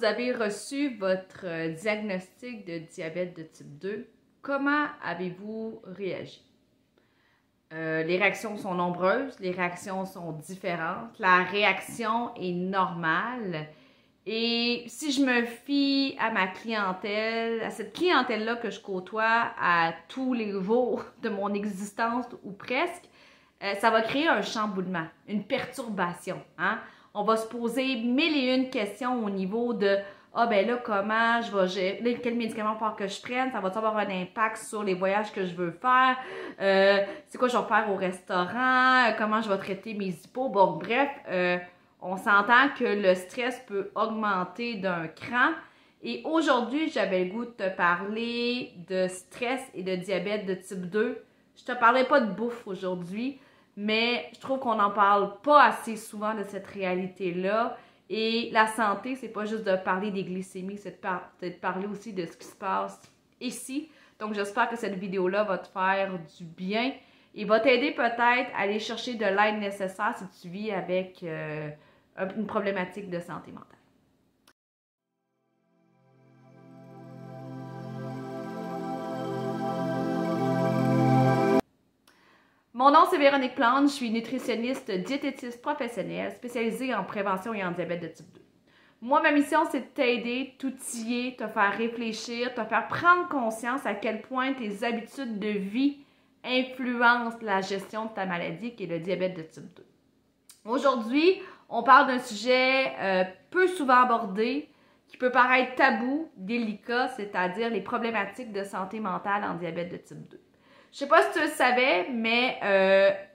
vous avez reçu votre diagnostic de diabète de type 2, comment avez-vous réagi? Les réactions sont nombreuses, les réactions sont différentes, la réaction est normale. Et si je me fie à ma clientèle, à cette clientèle-là que je côtoie à tous les jours de mon existence ou presque, ça va créer un chamboulement, une perturbation. Hein? On va se poser mille et une questions au niveau de « Ah ben là, comment je vais gérer, quel médicament faut que je prenne, ça va avoir un impact sur les voyages que je veux faire, c'est quoi je vais faire au restaurant, comment je vais traiter mes hippos. » Bon, bref, on s'entend que le stress peut augmenter d'un cran. Et aujourd'hui, j'avais le goût de te parler de stress et de diabète de type 2. Je te parlais pas de bouffe aujourd'hui, mais je trouve qu'on n'en parle pas assez souvent de cette réalité-là. Et la santé, c'est pas juste de parler des glycémies, c'est de parler aussi de ce qui se passe ici. Donc, j'espère que cette vidéo-là va te faire du bien et va t'aider peut-être à aller chercher de l'aide nécessaire si tu vis avec une problématique de santé mentale. Mon nom, c'est Véronique Plante, je suis nutritionniste diététiste professionnelle spécialisée en prévention et en diabète de type 2. Moi, ma mission, c'est de t'aider, t'outiller, te faire réfléchir, te faire prendre conscience à quel point tes habitudes de vie influencent la gestion de ta maladie qui est le diabète de type 2. Aujourd'hui, on parle d'un sujet peu souvent abordé, qui peut paraître tabou, délicat, c'est-à-dire les problématiques de santé mentale en diabète de type 2. Je sais pas si tu le savais, mais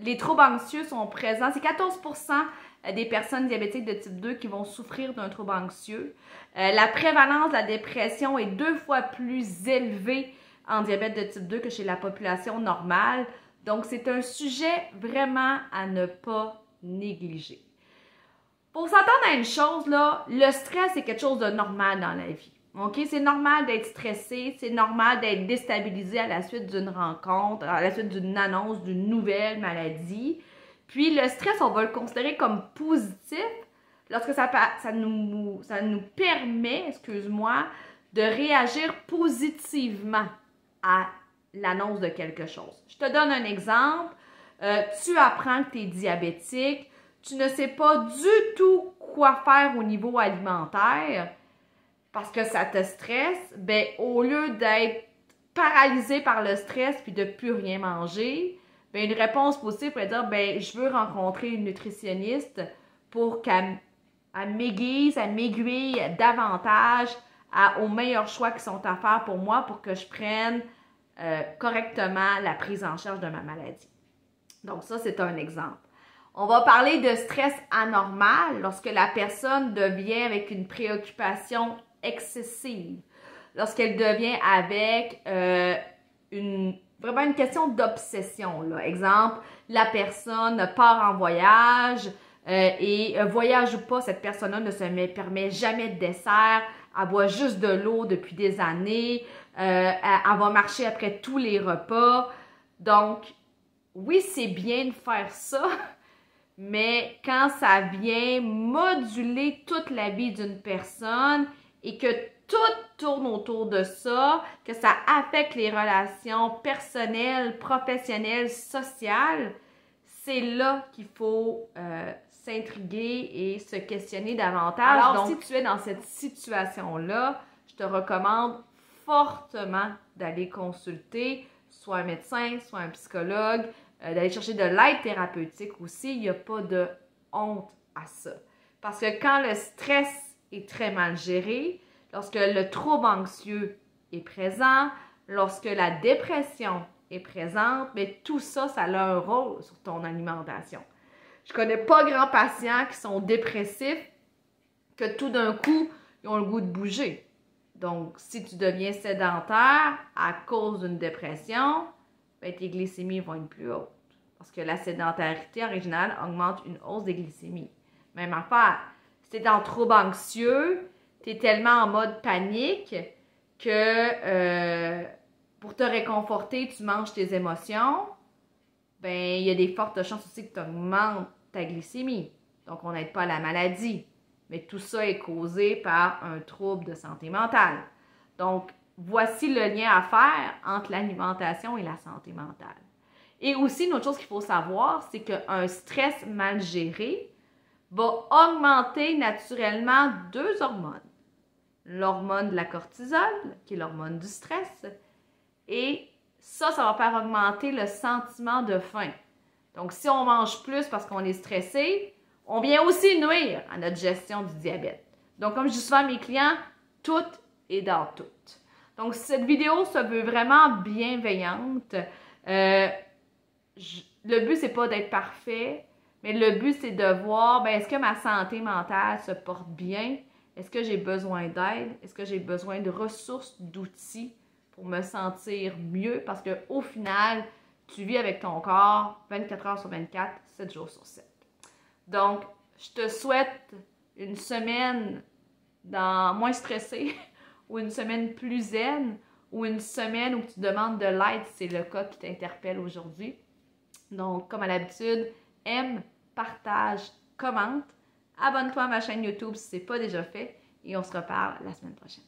les troubles anxieux sont présents. C'est 14% des personnes diabétiques de type 2 qui vont souffrir d'un trouble anxieux. La prévalence de la dépression est 2 fois plus élevée en diabète de type 2 que chez la population normale. Donc, c'est un sujet vraiment à ne pas négliger. Pour s'entendre à une chose, là, le stress est quelque chose de normal dans la vie. OK? C'est normal d'être stressé, c'est normal d'être déstabilisé à la suite d'une rencontre, à la suite d'une annonce d'une nouvelle maladie. Puis le stress, on va le considérer comme positif lorsque ça nous permet, excuse-moi, de réagir positivement à l'annonce de quelque chose. Je te donne un exemple. Tu apprends que tu es diabétique, tu ne sais pas du tout quoi faire au niveau alimentaire, parce que ça te stresse, ben au lieu d'être paralysé par le stress puis de plus rien manger, ben une réponse positive pourrait dire ben je veux rencontrer une nutritionniste pour qu'elle m'aiguise, elle m'aiguille davantage aux meilleurs choix qui sont à faire pour moi pour que je prenne correctement la prise en charge de ma maladie. Donc ça, c'est un exemple. On va parler de stress anormal lorsque la personne devient avec une préoccupation excessive, lorsqu'elle devient avec vraiment une question d'obsession. Exemple, la personne part en voyage et voyage ou pas, cette personne-là ne se permet jamais de dessert, elle boit juste de l'eau depuis des années, elle va marcher après tous les repas. Donc, oui, c'est bien de faire ça, mais quand ça vient moduler toute la vie d'une personne et que tout tourne autour de ça, que ça affecte les relations personnelles, professionnelles, sociales, c'est là qu'il faut s'intriguer et se questionner davantage. Alors, donc, si tu es dans cette situation-là, je te recommande fortement d'aller consulter soit un médecin, soit un psychologue, d'aller chercher de l'aide thérapeutique aussi. Il n'y a pas de honte à ça. Parce que quand le stress est très mal géré, lorsque le trouble anxieux est présent, lorsque la dépression est présente, mais tout ça, ça a un rôle sur ton alimentation. Je connais pas grand patients qui sont dépressifs que tout d'un coup, ils ont le goût de bouger. Donc, si tu deviens sédentaire à cause d'une dépression, ben, tes glycémies vont être plus hautes. Parce que la sédentarité originale augmente une hausse des glycémies. Même affaire, si tu es dans trouble anxieux, tu es tellement en mode panique que pour te réconforter, tu manges tes émotions. Ben, il y a des fortes chances aussi que tu augmentes ta glycémie. Donc, on n'aide pas à la maladie. Mais tout ça est causé par un trouble de santé mentale. Donc, voici le lien à faire entre l'alimentation et la santé mentale. Et aussi, une autre chose qu'il faut savoir, c'est qu'un stress mal géré va augmenter naturellement deux hormones. L'hormone de la cortisol, qui est l'hormone du stress, et ça va faire augmenter le sentiment de faim. Donc, si on mange plus parce qu'on est stressé, on vient aussi nuire à notre gestion du diabète. Donc, comme je dis souvent à mes clients, tout est dans tout. Donc, cette vidéo se veut vraiment bienveillante. Le but, c'est pas d'être parfait, mais le but, c'est de voir, ben, est-ce que ma santé mentale se porte bien? Est-ce que j'ai besoin d'aide? Est-ce que j'ai besoin de ressources, d'outils pour me sentir mieux? Parce qu'au final, tu vis avec ton corps 24 heures sur 24, 7 jours sur 7. Donc, je te souhaite une semaine moins stressée ou une semaine plus zen ou une semaine où tu demandes de l'aide si c'est le cas qui t'interpelle aujourd'hui. Donc, comme à l'habitude, aime, partage, commente. Abonne-toi à ma chaîne YouTube si ce n'est pas déjà fait et on se reparle la semaine prochaine.